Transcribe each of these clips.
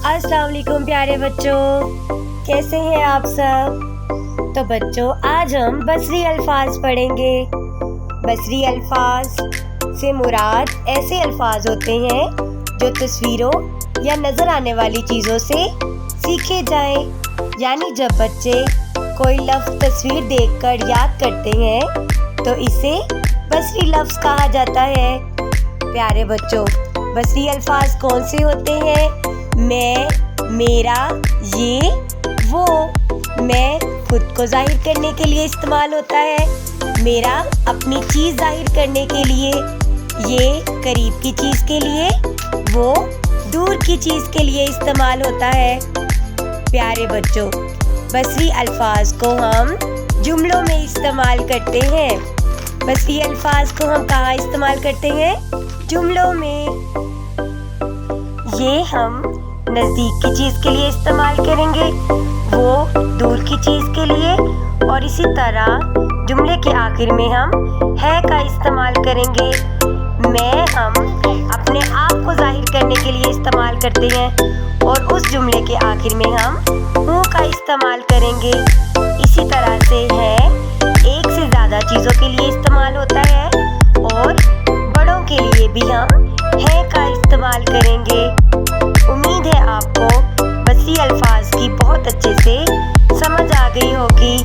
अस्सलाम वालेकुम प्यारे बच्चों, कैसे हैं आप सब। तो बच्चों, आज हम बसरी अल्फाज पढ़ेंगे। बसरी अल्फाज से मुराद ऐसे अल्फाज होते हैं जो तस्वीरों या नज़र आने वाली चीज़ों से सीखे जाएं। यानी जब बच्चे कोई लफ्ज़ तस्वीर देखकर याद करते हैं तो इसे बसरी लफ्ज़ कहा जाता है। प्यारे बच्चों, बसरी अल्फाज कौन से होते हैं? मैं, मेरा, ये, वो। मैं खुद को जाहिर करने के लिए इस्तेमाल होता है, मेरा अपनी चीज़ जाहिर करने के लिए, ये करीब की चीज़ के लिए, वो दूर की चीज़ के लिए इस्तेमाल होता है। प्यारे बच्चों, बसरी अल्फाज को हम जुमलों में इस्तेमाल करते हैं। बसरी अल्फाज को हम कहाँ इस्तेमाल करते हैं? जुमलों में। ये हम नज़दीक की चीज़ के लिए इस्तेमाल करेंगे, वो दूर की चीज़ के लिए, और इसी तरह जुमले के आखिर में हम है का इस्तेमाल करेंगे। मैं हम अपने आप को जाहिर करने के लिए इस्तेमाल करते हैं और उस जुमले के आखिर में हम हूँ का इस्तेमाल करेंगे। इसी तरह से है एक से ज़्यादा चीज़ों के लिए इस्तेमाल होता है और बड़ों के लिए भी हम है का इस्तेमाल करेंगे। उम्मीद है आपको बसरी अल्फाज की बहुत अच्छे से समझ आ गई होगी।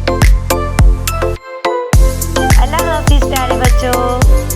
अल्लाह हाफिज़ प्यारे बच्चों।